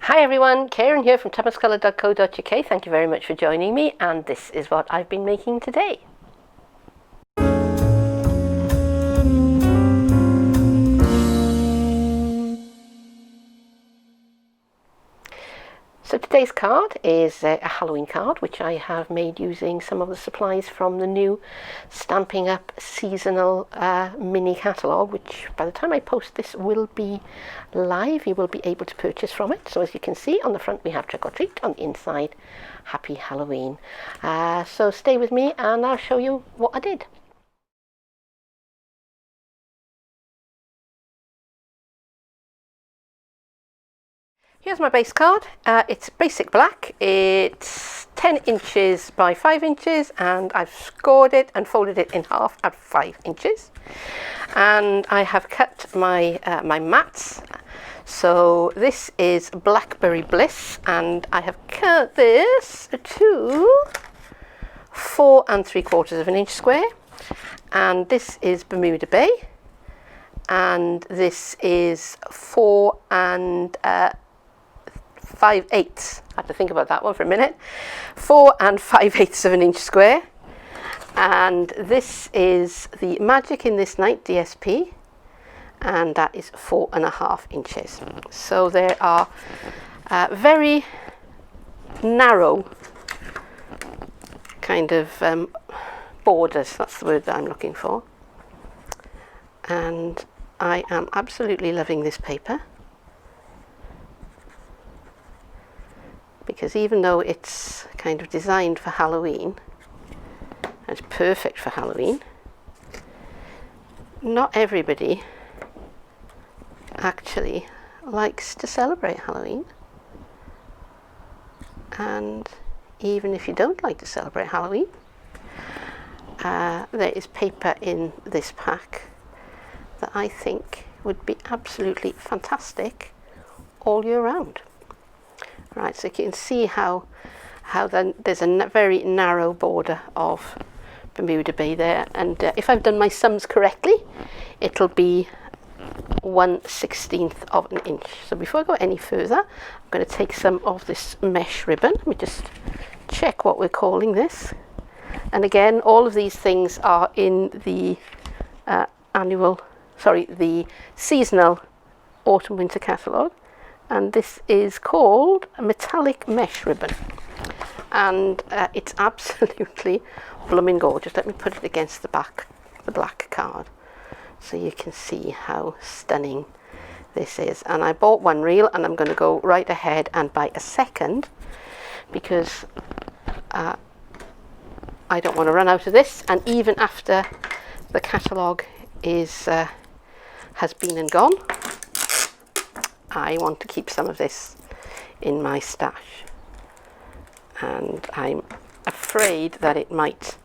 Hi everyone, Keren here from tuppencecolored.co.uk. Thank you very much for joining me, and this is what I've been making today. So today's card is a Halloween card, which I have made using some of the supplies from the new Stampin Up seasonal mini catalogue, which by the time I post this will be live. You will be able to purchase from it. So as you can see, on the front we have Trick or Treat, on the inside Happy Halloween. So stay with me and I'll show you what I did. Here's my base card. It's basic black. It's 10 inches by 5 inches, and I've scored it and folded it in half at 5 inches. And I have cut my my mats. So this is Blackberry Bliss, and I have cut this to 4 3/4 inch square. And this is Bermuda Bay, and this is 4 5/8. I have to think about that one for a minute. 4 5/8 inch square. And this is the Magic in This Night DSP, and that is 4 1/2 inches. So there are very narrow kind of borders. That's the word that I'm looking for. And I am absolutely loving this paper, because even though it's kind of designed for Halloween, and it's perfect for Halloween, not everybody actually likes to celebrate Halloween. And even if you don't like to celebrate Halloween, there is paper in this pack that I think would be absolutely fantastic all year round. Right, so you can see how there's a very narrow border of Bermuda Bay there, and if I've done my sums correctly, it'll be 1/16 of an inch. So before I go any further, I'm going to take some of this mesh ribbon. Let me just check what we're calling this. And again, all of these things are in the the seasonal autumn-winter catalogue. And this is called a metallic mesh ribbon, and it's absolutely blooming gorgeous. Let me put it against the back, the black card, so you can see how stunning this is. And I bought one reel, and I'm going to go right ahead and buy a second, because I don't want to run out of this. And even after the catalogue is has been and gone, I want to keep some of this in my stash, and I'm afraid that it might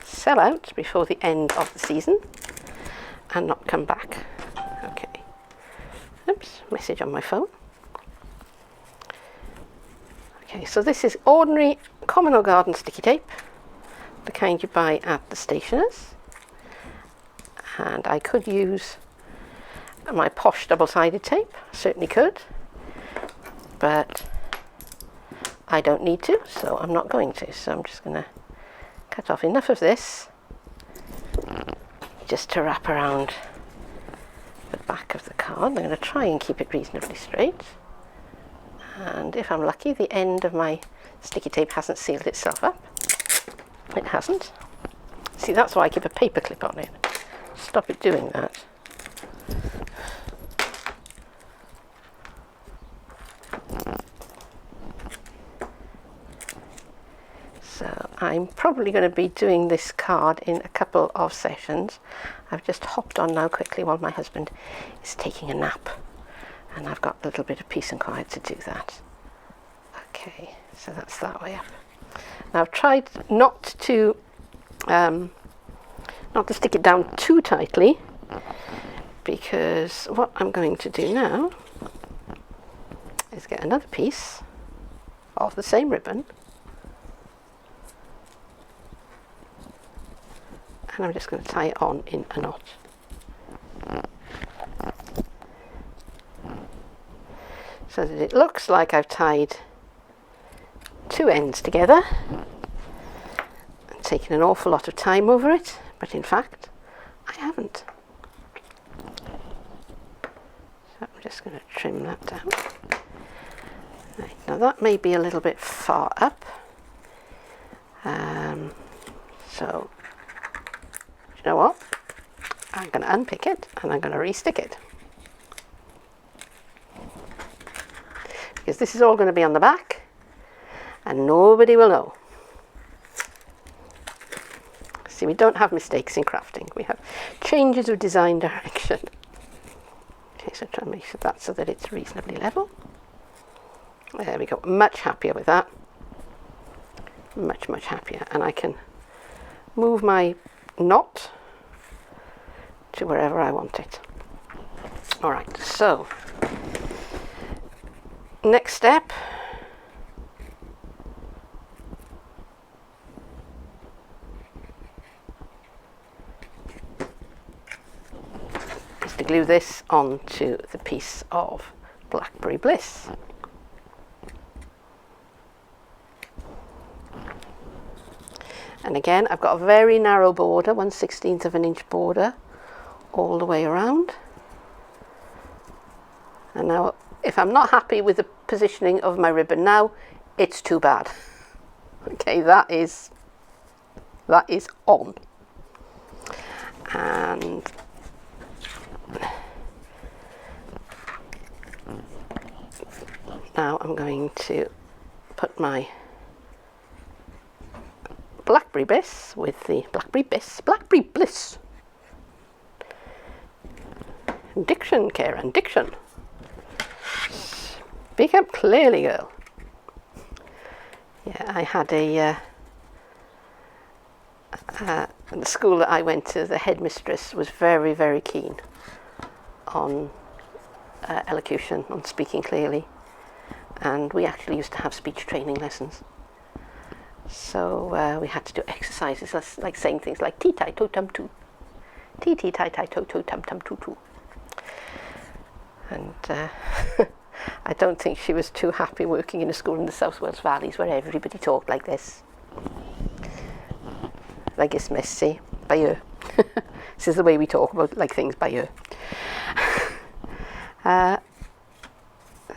sell out before the end of the season and not come back. Okay, oops, message on my phone. Okay, so this is ordinary common or garden sticky tape, the kind you buy at the stationers, and I could use my posh double-sided tape, certainly could, but I don't need to, so I'm not going to. So I'm just going to cut off enough of this just to wrap around the back of the card. I'm going to try and keep it reasonably straight, and if I'm lucky, the end of my sticky tape hasn't sealed itself up. It hasn't. See, that's why I keep a paper clip on it. Stop it doing that. So I'm probably going to be doing this card in a couple of sessions. I've just hopped on now quickly while my husband is taking a nap, and I've got a little bit of peace and quiet to do that. Okay, so that's that way up. Now I've tried not to stick it down too tightly, because what I'm going to do now is get another piece of the same ribbon, and I'm just going to tie it on in a knot. so that it looks like I've tied two ends together and taken an awful lot of time over it, but in fact I haven't. So I'm just going to trim that down. Right, now that may be a little bit far up, so you know what, I'm going to unpick it and I'm going to restick it, because this is all going to be on the back and nobody will know. See, we don't have mistakes in crafting, we have changes of design direction. Okay, so try and make sure that so that it's reasonably level. There we go, much happier with that. Much happier, and I can move my knot to wherever I want it. Alright, so next step is to glue this onto the piece of Blackberry Bliss. And again, I've got a very narrow border, 1/16 of an inch border all the way around. And now, if I'm not happy with the positioning of my ribbon now, it's too bad. Okay, that is on. And now I'm going to put my Blackberry Bliss with the Blackberry Bliss. Diction, Keren, diction. Speak up clearly, girl. Yeah, I had the school that I went to, the headmistress was very keen on elocution, on speaking clearly, and we actually used to have speech training lessons. So we had to do exercises like saying things like tea tai to tum tu, tea tai tai to tum tum tu tu. And I don't think she was too happy working in a school in the South Wales Valleys where everybody talked like this. Like it's messy, by ear. This is the way we talk about like things, by ear.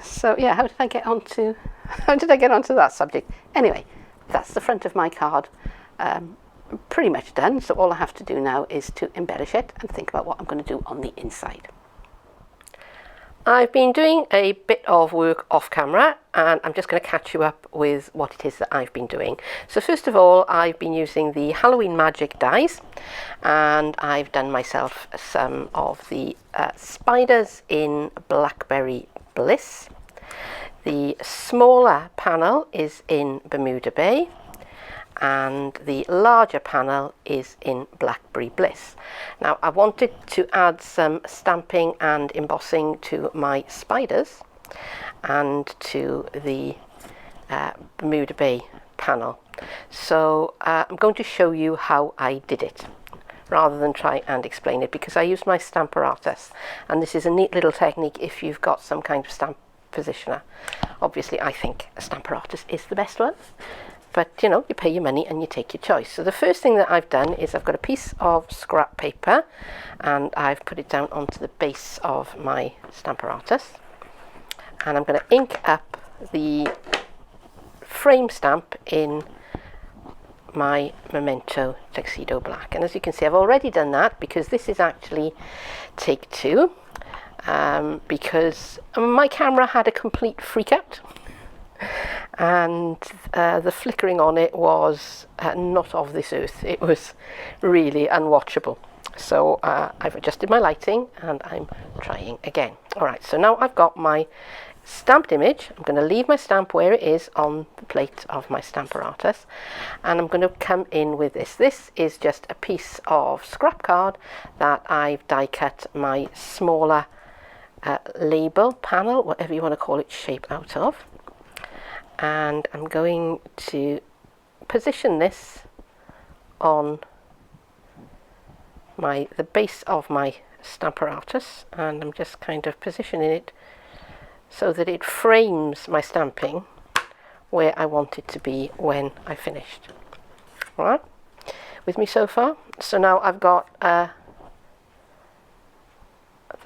So yeah, how did I get onto that subject? Anyway, that's the front of my card, pretty much done. So all I have to do now is to embellish it and think about what I'm going to do on the inside. I've been doing a bit of work off camera, and I'm just going to catch you up with what it is that I've been doing. So first of all, I've been using the Halloween Magic dies, and I've done myself some of the spiders in Blackberry Bliss. The smaller panel is in Bermuda Bay, and the larger panel is in Blackberry Bliss. Now I wanted to add some stamping and embossing to my spiders and to the Bermuda Bay panel. So I'm going to show you how I did it rather than try and explain it, because I used my Stamparatus, and this is a neat little technique if you've got some kind of stamp positioner. Obviously I think a Stamparatus is the best one, but you know, you pay your money and you take your choice. So the first thing that I've done is I've got a piece of scrap paper and I've put it down onto the base of my Stamparatus, and I'm going to ink up the frame stamp in my Memento Tuxedo Black. And as you can see, I've already done that because this is actually take two, because my camera had a complete freak out. And the flickering on it was not of this earth. It was really unwatchable. So I've adjusted my lighting and I'm trying again. Alright, so now I've got my stamped image. I'm going to leave my stamp where it is on the plate of my Stamparatus, and I'm going to come in with this. This is just a piece of scrap card that I've die cut my smaller label, panel, whatever you want to call it, shape out of. And I'm going to position this on the base of my Stamparatus, and I'm just kind of positioning it so that it frames my stamping where I want it to be when I finished. All right, with me so far? So now I've got the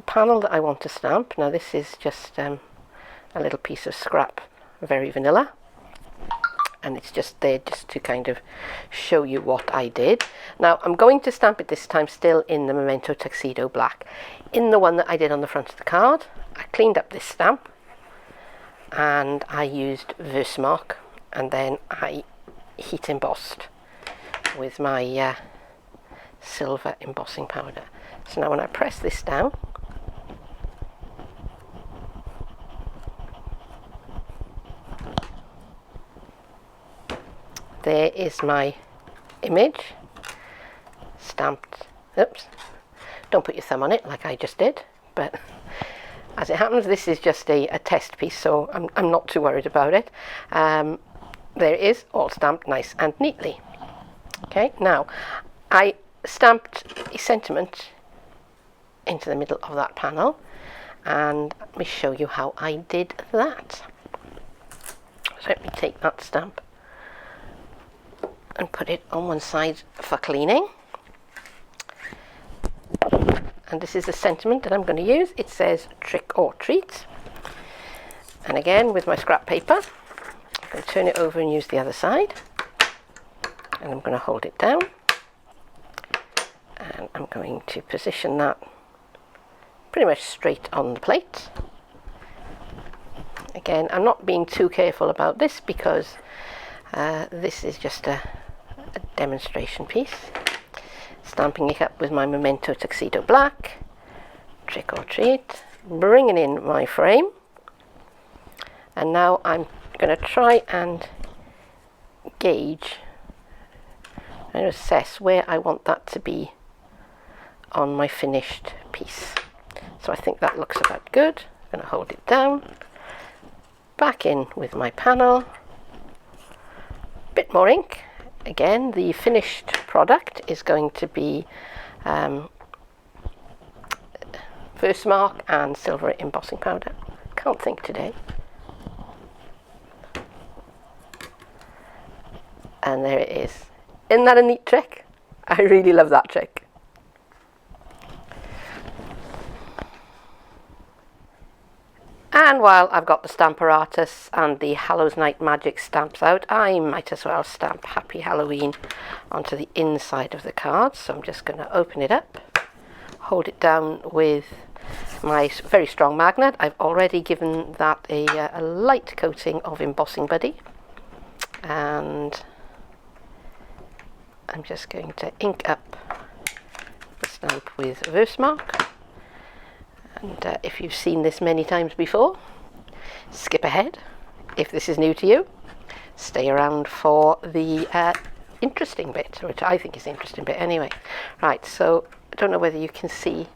panel that I want to stamp. Now this is just a little piece of scrap, very vanilla, and it's just there just to kind of show you what I did. Now I'm going to stamp it this time still in the Memento Tuxedo Black. In the one that I did on the front of the card, I cleaned up this stamp and I used Versamark, and then I heat embossed with my silver embossing powder. So now when I press this down, there is my image stamped. Oops, don't put your thumb on it like I just did, but as it happens, this is just a test piece, so I'm not too worried about it. There it is, all stamped nice and neatly. Okay, now I stamped a sentiment into the middle of that panel, and let me show you how I did that. So let me take that stamp and put it on one side for cleaning. And this is the sentiment that I'm going to use. It says trick or treat. And again, with my scrap paper, I'm going to turn it over and use the other side. And I'm going to hold it down. And I'm going to position that pretty much straight on the plate. Again, I'm not being too careful about this because this is just a demonstration piece. Stamping it up with my Memento Tuxedo Black, trick or treat, bringing in my frame, and now I'm going to try and gauge and assess where I want that to be on my finished piece. So I think that looks about good. I'm going to hold it down, back in with my panel, bit more ink. Again, the finished product is going to be Versamark and silver embossing powder. Can't think today. And there it is. Isn't that a neat trick? I really love that trick. And while I've got the Stamparatus and the Hallows Night Magic stamps out, I might as well stamp Happy Halloween onto the inside of the card. So I'm just going to open it up, hold it down with my very strong magnet. I've already given that a light coating of Embossing Buddy. And I'm just going to ink up the stamp with Versamark. And if you've seen this many times before, skip ahead. If this is new to you, stay around for the interesting bit, which I think is the interesting bit anyway. Right, so I don't know whether you can see.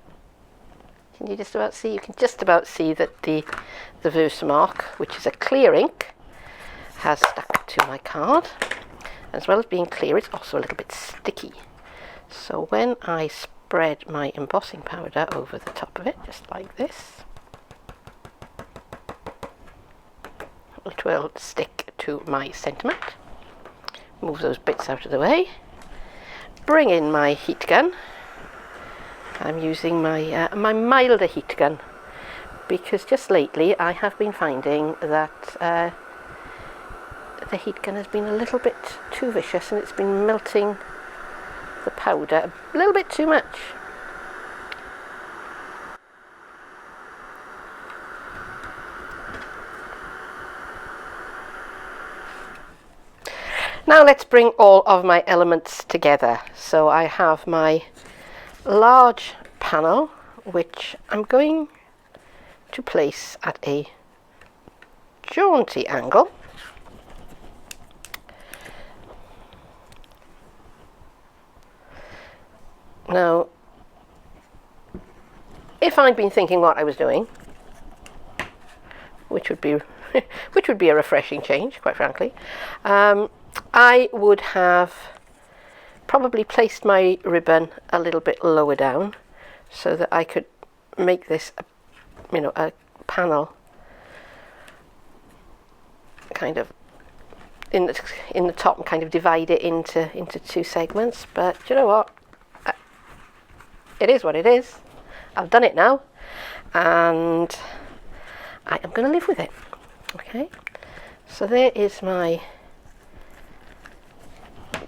Can you just about see? You can just about see that the Versamark, which is a clear ink, has stuck to my card. As well as being clear, it's also a little bit sticky. So when I spread my embossing powder over the top of it, just like this, it will stick to my sentiment. Move those bits out of the way. Bring in my heat gun. I'm using my my milder heat gun because just lately I have been finding that the heat gun has been a little bit too vicious and it's been melting the powder a little bit too much. Now let's bring all of my elements together. So I have my large panel, which I'm going to place at a jaunty angle. Now, if I'd been thinking what I was doing, which would be a refreshing change, quite frankly, I would have probably placed my ribbon a little bit lower down so that I could make this, a panel kind of in the top and kind of divide it into two segments. But do you know what? It is what it is. I've done it now, and I am going to live with it. Okay, so there is my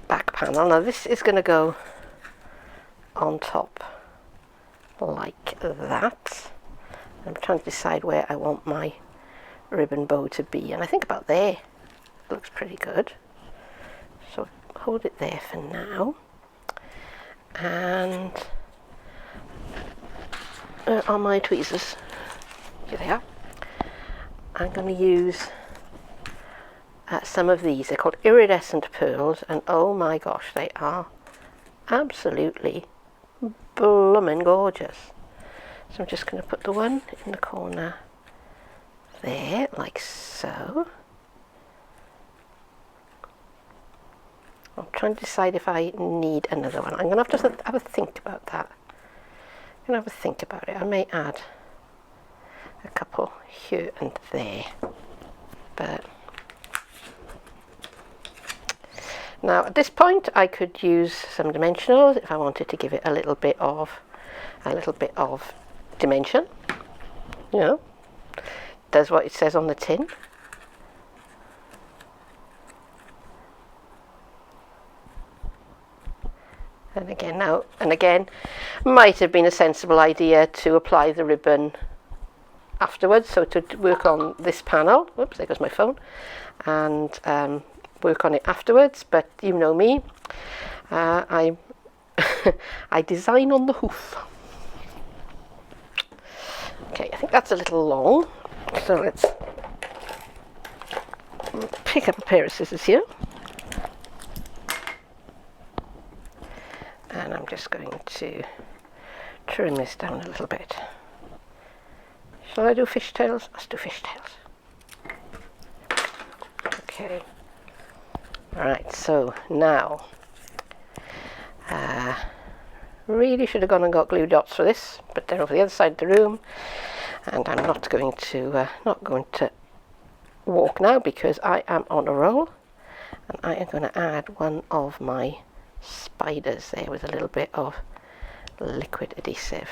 back panel. Now this is going to go on top like that. I'm trying to decide where I want my ribbon bow to be, and I think about there. It looks pretty good. So hold it there for now. And on my tweezers, here they are. I'm going to use some of these. They're called iridescent pearls, and oh my gosh, they are absolutely bloomin' gorgeous. So I'm just going to put the one in the corner there, like so. I'm trying to decide if I need another one. I'm going to have a think about that. I'm going to have a think about it. I may add a couple here and there. But now at this point I could use some dimensionals if I wanted to give it a little bit of dimension. You know, does what it says on the tin. And again, might have been a sensible idea to apply the ribbon afterwards, so to work on this panel, whoops, there goes my phone, and work on it afterwards, but you know me, I design on the hoof. Okay, I think that's a little long, so let's pick up a pair of scissors here. And I'm just going to trim this down a little bit. Shall I do fishtails? Let's do fishtails. Okay. Alright, so now, really should have gone and got glue dots for this, but they're over the other side of the room, and I'm not going to walk now because I am on a roll, and I am going to add one of my spiders there with a little bit of liquid adhesive.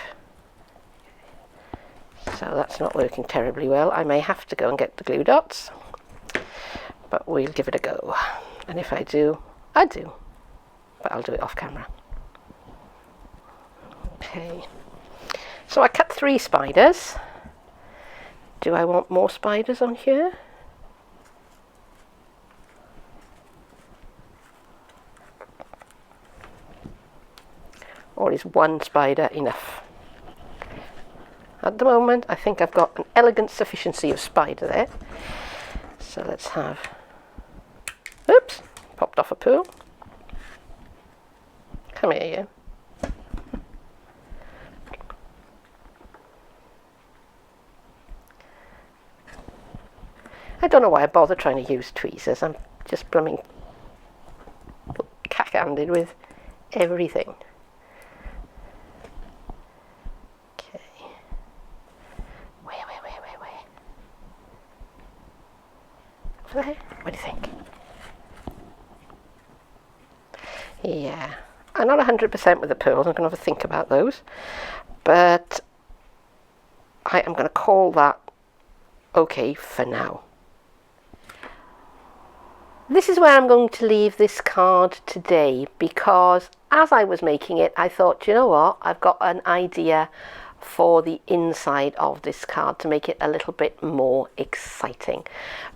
So that's not working terribly well. I may have to go and get the glue dots, but we'll give it a go. And if I do, I do, but I'll do it off camera. Okay, so I cut 3 spiders. Do I want more spiders on here? Or is 1 spider enough? At the moment, I think I've got an elegant sufficiency of spider there. So let's have, oops, popped off a pearl. Come here, you. I don't know why I bother trying to use tweezers. I'm just blooming cack-handed with everything. What do you think? Yeah, I'm not 100% with the pearls. I'm going to have a think about those, but I am going to call that okay for now. This is where I'm going to leave this card today, because as I was making it, I thought, you know what, I've got an idea for the inside of this card to make it a little bit more exciting.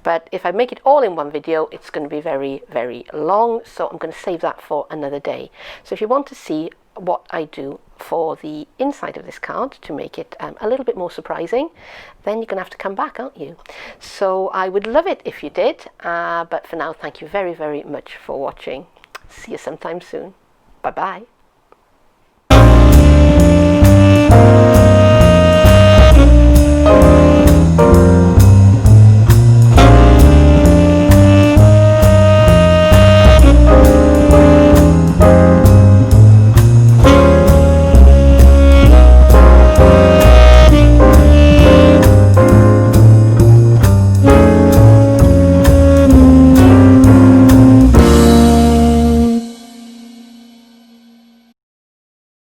But if I make it all in one video, it's going to be very, very long, so I'm going to save that for another day. So if you want to see what I do for the inside of this card to make it a little bit more surprising, then you're going to have to come back, aren't you? So I would love it if you did, but for now, thank you very, very much for watching. See you sometime soon. Bye bye.